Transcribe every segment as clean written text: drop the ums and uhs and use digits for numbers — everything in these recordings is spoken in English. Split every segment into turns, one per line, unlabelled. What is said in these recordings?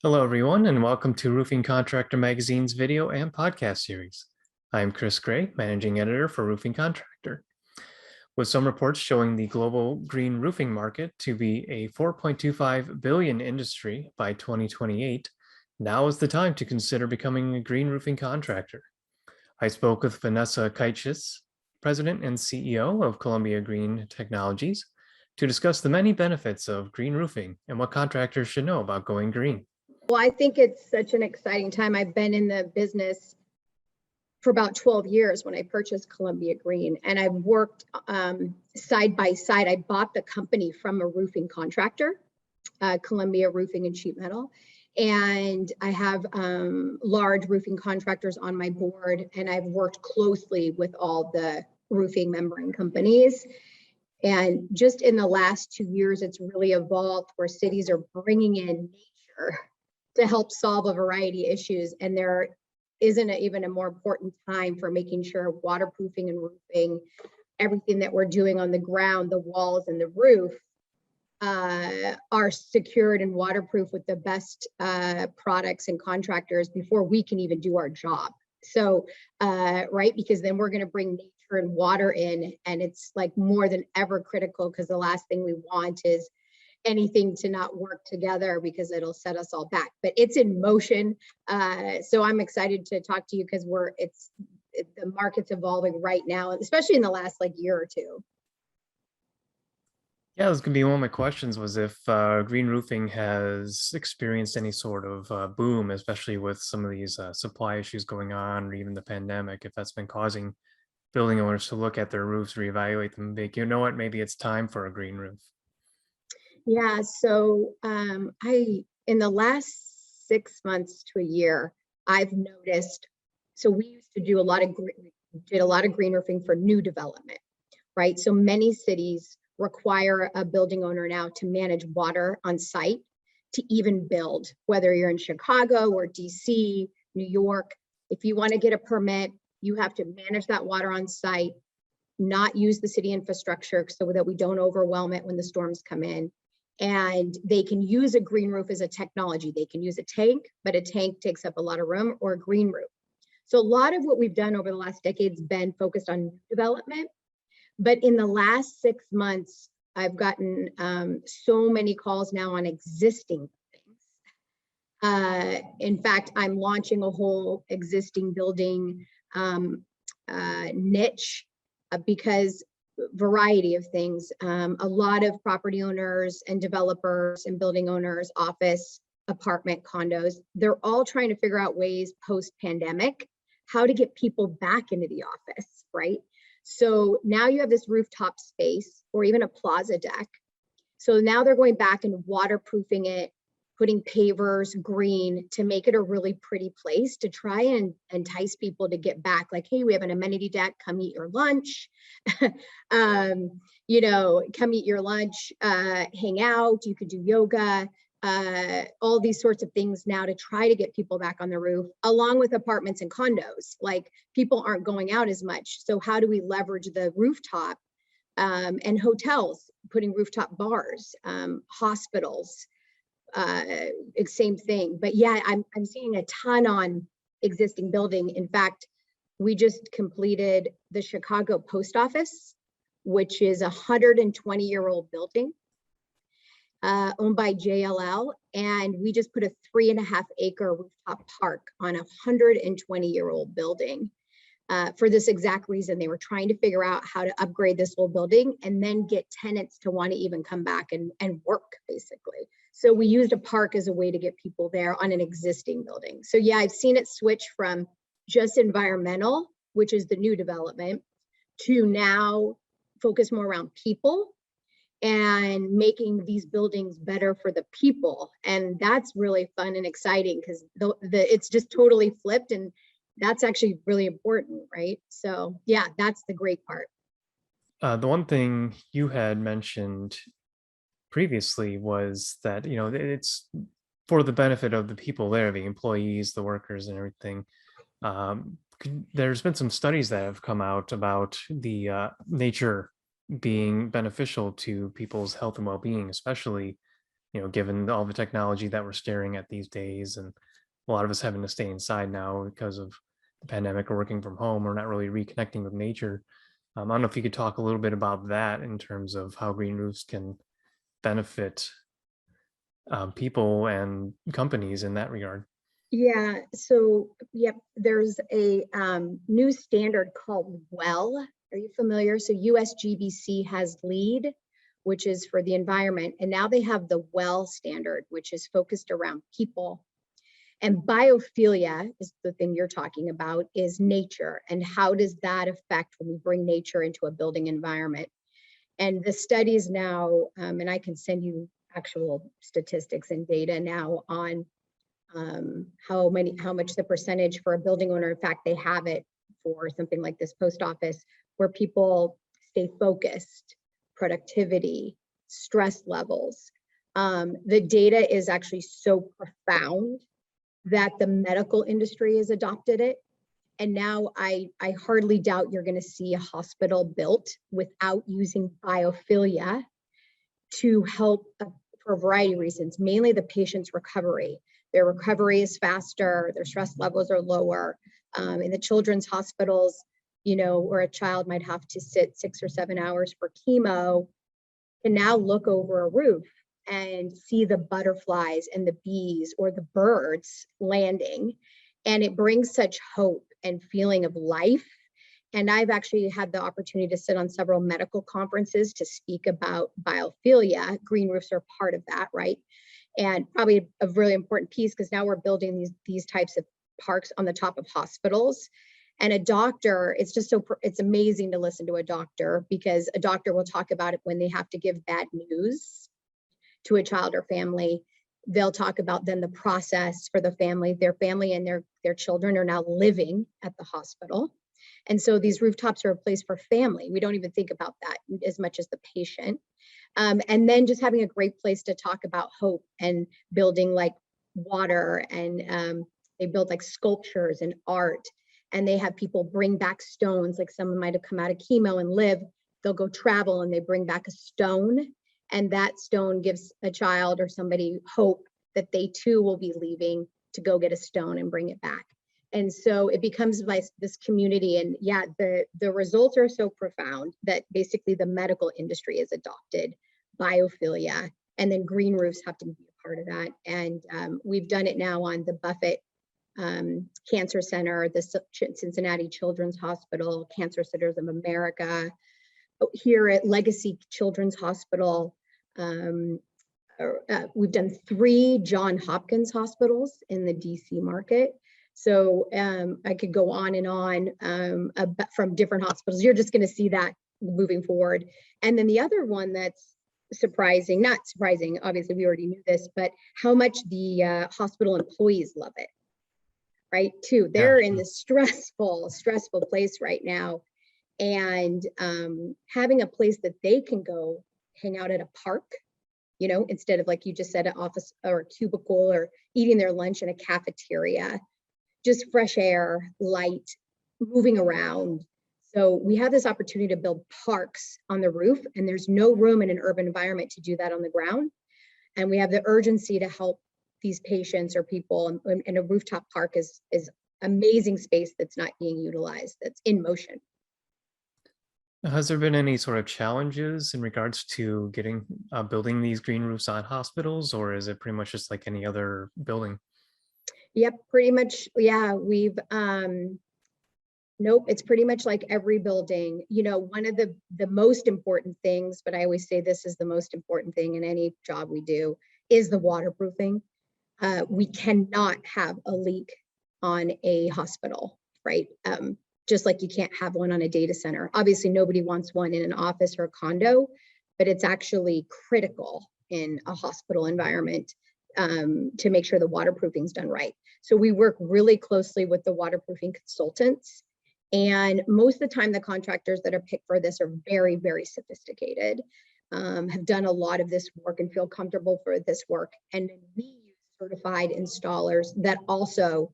Hello, everyone, and welcome to Roofing Contractor Magazine's video and podcast series. I'm Chris Gray, Managing Editor for Roofing Contractor. With some reports showing the global green roofing market to be a 4.25 billion industry by 2028, now is the time to consider becoming a green roofing contractor. I spoke with Vanessa Kaichis, President and CEO of Columbia Green Technologies, to discuss the many benefits of green roofing and what contractors should know about going green.
Well, I think it's such an exciting time. I've been in the business for about 12 years when I purchased Columbia Green, and I've worked side by side. I bought the company from a roofing contractor, Columbia Roofing and Sheet Metal, and I have large roofing contractors on my board, and I've worked closely with all the roofing membrane companies. And just in the last 2 years, it's really evolved where cities are bringing in nature to help solve a variety of issues. And there isn't even a more important time for making sure waterproofing and roofing, everything that we're doing on the ground, the walls and the roof, are secured and waterproof with the best products and contractors before we can even do our job. So, right, because then we're gonna bring nature and water in, and it's like more than ever critical, because the last thing we want is anything to not work together, because it'll set us all back. But it's in motion. So I'm excited to talk to you because the market's evolving right now, especially in the last year or two.
Yeah, this could be one of my questions was if green roofing has experienced any sort of boom, especially with some of these supply issues going on, or even the pandemic, if that's been causing building owners to look at their roofs, reevaluate them, think, you know what, maybe it's time for a green roof.
Yeah, so in the last 6 months to a year, I've noticed, so we used to do a lot of green roofing for new development, right? So many cities require a building owner now to manage water on site to even build, whether you're in Chicago or DC, New York. If you want to get a permit, you have to manage that water on site, not use the city infrastructure so that we don't overwhelm it when the storms come in. And they can use a green roof as a technology. They can use a tank, but a tank takes up a lot of room, or a green roof. So a lot of what we've done over the last decade has been focused on new development. But in the last 6 months, I've gotten so many calls now on existing things. In fact, I'm launching a whole existing building niche because variety of things. A lot of property owners and developers and building owners, office, apartment, condos, they're all trying to figure out ways post-pandemic how to get people back into the office, right? So now you have this rooftop space or even a plaza deck. So now they're going back and waterproofing it, putting pavers green to make it a really pretty place to try and entice people to get back. Like, hey, we have an amenity deck, come eat your lunch. Come eat your lunch, hang out, you could do yoga, all these sorts of things now to try to get people back on the roof, along with apartments and condos. Like, people aren't going out as much. So how do we leverage the rooftop, and hotels, putting rooftop bars, hospitals, same thing. But yeah, I'm seeing a ton on existing building. In fact, we just completed the Chicago Post Office, which is a 120-year-old building owned by JLL. And we just put a 3.5-acre rooftop park on a 120-year-old building for this exact reason. They were trying to figure out how to upgrade this whole building and then get tenants to want to even come back and work, basically. So we used a park as a way to get people there on an existing building. So yeah, I've seen it switch from just environmental, which is the new development, to now focus more around people and making these buildings better for the people. And that's really fun and exciting because it's just totally flipped, and that's actually really important, right? So yeah, that's the great part.
The one thing you had mentioned previously was that, it's for the benefit of the people there, the employees, the workers, and everything. There's been some studies that have come out about the nature being beneficial to people's health and well-being, especially given all the technology that we're staring at these days, and a lot of us having to stay inside now because of the pandemic or working from home, we're not really reconnecting with nature. I don't know if you could talk a little bit about that in terms of how green roofs can benefit people and companies in that regard.
Yeah, so yep, there's a new standard called WELL. Are you familiar? So USGBC has LEED, which is for the environment, and now they have the WELL standard, which is focused around people. And biophilia is the thing you're talking about, is nature, and how does that affect when we bring nature into a building environment? And the studies now, and I can send you actual statistics and data now on how much the percentage for a building owner. In fact, they have it for something like this post office, where people stay focused, productivity, stress levels. The data is actually so profound that the medical industry has adopted it. And now I hardly doubt you're going to see a hospital built without using biophilia to help for a variety of reasons, mainly the patient's recovery. Their recovery is faster, their stress levels are lower. In the children's hospitals, where a child might have to sit 6 or 7 hours for chemo, can now look over a roof and see the butterflies and the bees or the birds landing. And it brings such hope and feeling of life. And I've actually had the opportunity to sit on several medical conferences to speak about biophilia. Green roofs are part of that, right? And probably a really important piece, because now we're building these types of parks on the top of hospitals. And a doctor, it's amazing to listen to a doctor, because a doctor will talk about it when they have to give bad news to a child or family. They'll talk about then the process for the family. Their family and their children are now living at the hospital. And so these rooftops are a place for family. We don't even think about that as much as the patient. And then just having a great place to talk about hope, and building like water, and they build like sculptures and art, and they have people bring back stones. Like someone might have come out of chemo and live, they'll go travel and they bring back a stone, and that stone gives a child or somebody hope that they too will be leaving to go get a stone and bring it back. And so it becomes like this community. And yeah, the results are so profound that basically the medical industry has adopted biophilia, and then green roofs have to be a part of that. And we've done it now on the Buffett Cancer Center, the Cincinnati Children's Hospital, Cancer Centers of America, here at Legacy Children's Hospital. We've done 3 Johns Hopkins hospitals in the DC market. So I could go on and on from different hospitals. You're just going to see that moving forward. And then the other one that's surprising, not surprising, obviously we already knew this, but how much the hospital employees love it, right? Too, they're in this stressful place right now. And having a place that they can go hang out at a park, instead of, like you just said, an office or a cubicle, or eating their lunch in a cafeteria, just fresh air, light, moving around. So we have this opportunity to build parks on the roof, and there's no room in an urban environment to do that on the ground. And we have the urgency to help these patients or people, and a rooftop park is amazing space that's not being utilized, that's in motion.
Has there been any sort of challenges in regards to getting building these green roofs on hospitals, or is it pretty much just like any other building?
Yep, pretty much. Yeah, we've nope, it's pretty much like every building. One of the most important things, but I always say this is the most important thing in any job we do, is the waterproofing. We cannot have a leak on a hospital, right? Just like you can't have one on a data center. Obviously, nobody wants one in an office or a condo, but it's actually critical in a hospital environment to make sure the waterproofing is done right. So we work really closely with the waterproofing consultants. And most of the time, the contractors that are picked for this are very, very sophisticated, have done a lot of this work and feel comfortable for this work. And we use certified installers that also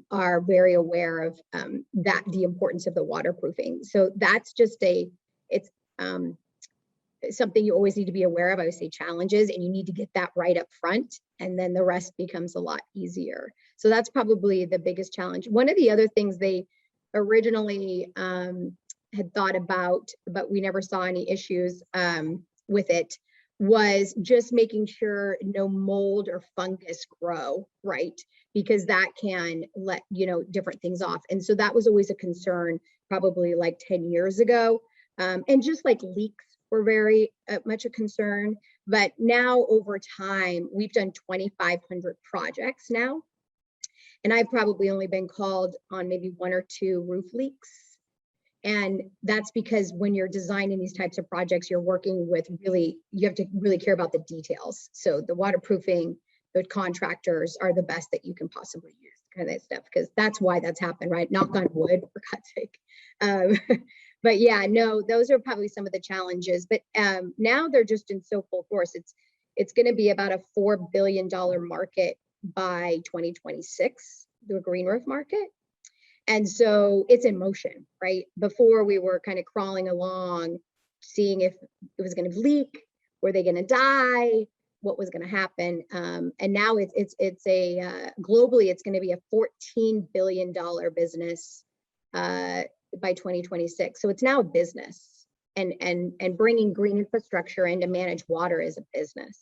are very aware of the importance of the waterproofing. So that's just something you always need to be aware of. I would say challenges, and you need to get that right up front, and then the rest becomes a lot easier. So that's probably the biggest challenge. One of the other things they originally had thought about, but we never saw any issues with it, was just making sure no mold or fungus grow, right? Because that can let, different things off. And so that was always a concern probably like 10 years ago. And just like leaks were very much a concern. But now over time, we've done 2,500 projects now. And I've probably only been called on maybe 1 or 2 roof leaks. And that's because when you're designing these types of projects, you're working with you have to really care about the details. So the waterproofing, the contractors are the best that you can possibly use, kind of stuff, because that's why that's happened, right? Knock on wood, for God's sake. But yeah, no, those are probably some of the challenges. But now they're just in so full force. It's going to be about a $4 billion market by 2026, the green roof market. And so it's in motion, right? Before we were kind of crawling along, seeing if it was going to leak, were they going to die, what was going to happen. And now it's globally, it's going to be a $14 billion business by 2026. So it's now a business, and bringing green infrastructure in to manage water is a business.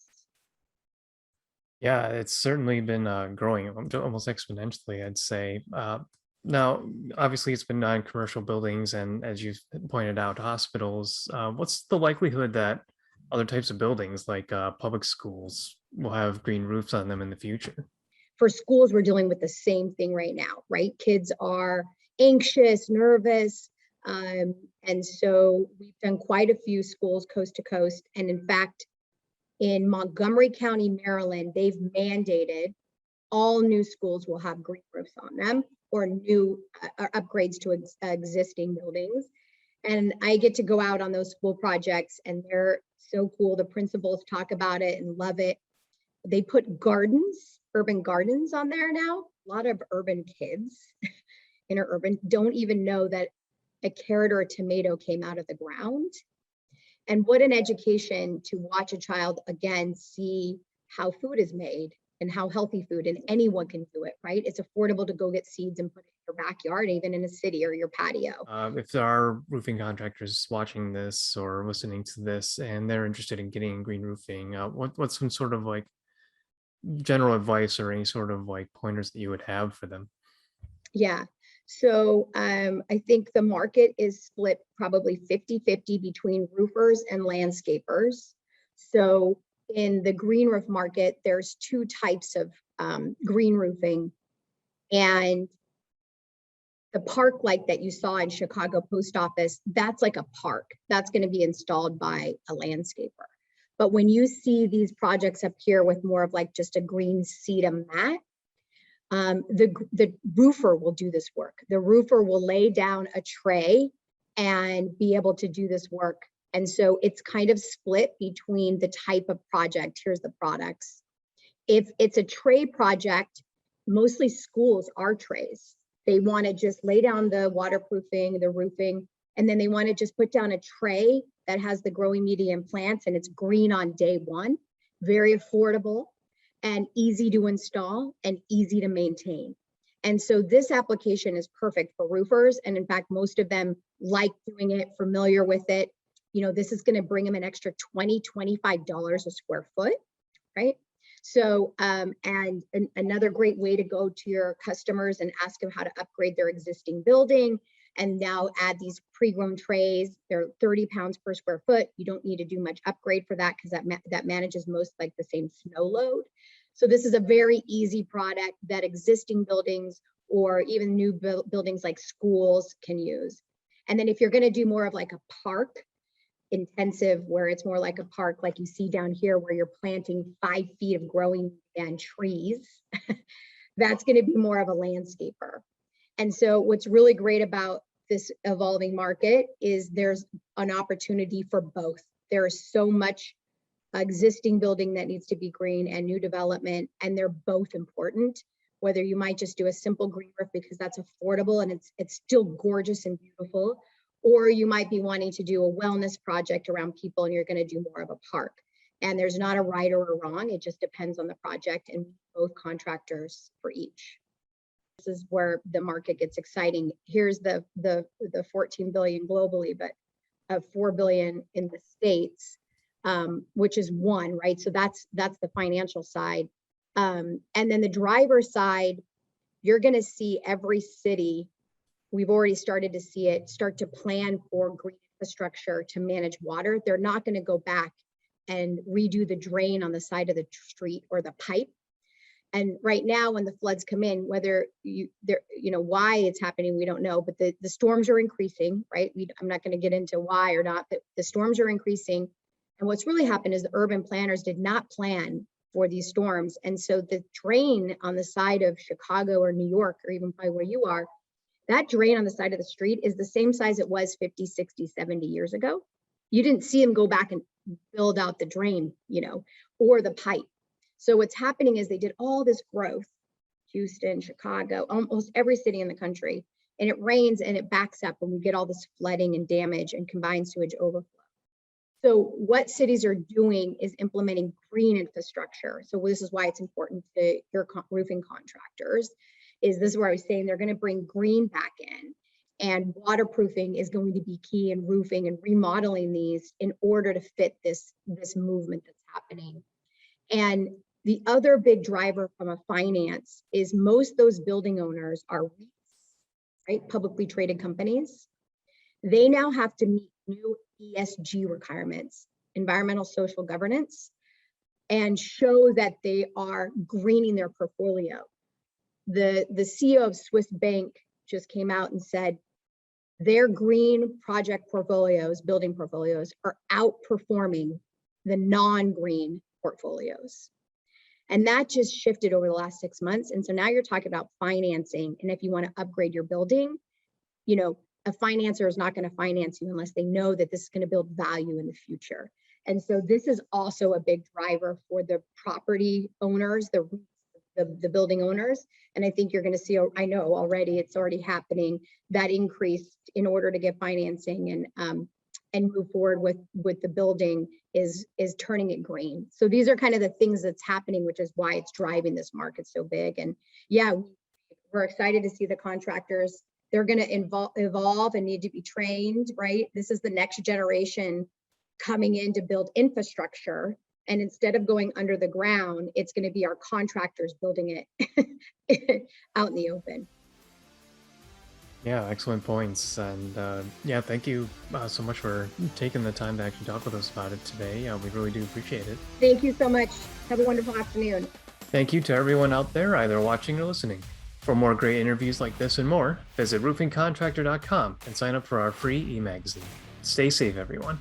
Yeah, it's certainly been growing almost exponentially, I'd say. Now, obviously, it's been non-commercial buildings, and as you pointed out, hospitals. What's the likelihood that other types of buildings, like public schools, will have green roofs on them in the future?
For schools, we're dealing with the same thing right now, right? Kids are anxious, nervous. And so we've done quite a few schools coast to coast. And in fact, in Montgomery County, Maryland, they've mandated all new schools will have green roofs on them, or new upgrades to existing buildings. And I get to go out on those school projects, and they're so cool. The principals talk about it and love it. They put gardens, urban gardens on there now. A lot of urban kids, interurban, don't even know that a carrot or a tomato came out of the ground. And what an education to watch a child again see how food is made and how healthy food, and anyone can do it, right? It's affordable to go get seeds and put it in your backyard, even in a city or your patio.
If there are roofing contractors watching this or listening to this, and they're interested in getting green roofing, what's some sort of like general advice or any sort of like pointers that you would have for them?
Yeah. So I think the market is split probably 50-50 between roofers and landscapers. So in the green roof market, there's 2 types of green roofing. And the park light that you saw in Chicago Post Office, that's like a park. That's going to be installed by a landscaper. But when you see these projects up here with more of like just a green sedum mat, the roofer will do this work. The roofer will lay down a tray and be able to do this work. And so it's kind of split between the type of project. Here's the products. If it's a tray project, mostly schools are trays. They want to just lay down the waterproofing, the roofing, and then they want to just put down a tray that has the growing medium plants, and it's green on day one. Very affordable and easy to install and easy to maintain. And so this application is perfect for roofers. And in fact, most of them like doing it, familiar with it. This is going to bring them an extra $20, $25 a square foot, right? So, another great way to go to your customers and ask them how to upgrade their existing building, and now add these pre-grown trays. They're 30 pounds per square foot. You don't need to do much upgrade for that, because that manages most like the same snow load. So this is a very easy product that existing buildings or even new buildings like schools can use. And then if you're going to do more of like a park intensive, where it's more like a park like you see down here, where you're planting 5 feet of growing and trees, that's going to be more of a landscaper. And so what's really great about this evolving market is there's an opportunity for both. There is so much existing building that needs to be green and new development, and they're both important. Whether you might just do a simple green roof because that's affordable and it's still gorgeous and beautiful, Or you might be wanting to do a wellness project around people and you're going to do more of a park. And there's not a right or a wrong. It just depends on the project and both contractors for each. This is where the market gets exciting. Here's the 14 billion globally, but 4 billion in the States, which is one, right? So that's the financial side. And then the driver side, you're going to see every city, we've already started to see it, start to plan for green infrastructure to manage water. They're not going to go back and redo the drain on the side of the street or the pipe. And right now, when the floods come in, whether why it's happening, we don't know, but the storms are increasing, right? I'm not going to get into why or not, but the storms are increasing. And what's really happened is the urban planners did not plan for these storms. And so the drain on the side of Chicago or New York, or even probably where you are, that drain on the side of the street is the same size it was 50, 60, 70 years ago. You didn't see them go back and build out the drain, or the pipe. So what's happening is they did all this growth, Houston, Chicago, almost every city in the country, and it rains and it backs up and we get all this flooding and damage and combined sewage overflow. So what cities are doing is implementing green infrastructure. So this is why it's important to your roofing contractors, this is where I was saying they're going to bring green back in, and waterproofing is going to be key in roofing and remodeling these in order to fit this movement that's happening. And the other big driver from a finance is most those building owners are REITs, right? Publicly traded companies. They now have to meet new ESG requirements, environmental social governance, and show that they are greening their portfolio. The CEO of Swiss Bank just came out and said their green project portfolios, building portfolios, are outperforming the non-green portfolios. And that just shifted over the last 6 months. And so now you're talking about financing. And if you want to upgrade your building, a financer is not going to finance you unless they know that this is going to build value in the future. And so this is also a big driver for the property owners, the building owners. And I think you're going to see, I know already, it's already happening, that increase in order to get financing and move forward with the building is turning it green. So these are kind of the things that's happening, which is why it's driving this market so big. And yeah, we're excited to see the contractors. They're going to evolve and need to be trained, right? This is the next generation coming in to build infrastructure. And instead of going under the ground, it's going to be our contractors building it out in the open.
Yeah, excellent points. And yeah, thank you so much for taking the time to actually talk with us about it today. We really do appreciate it.
Thank you so much. Have a wonderful afternoon.
Thank you to everyone out there, either watching or listening. For more great interviews like this and more, visit roofingcontractor.com and sign up for our free e-magazine. Stay safe, everyone.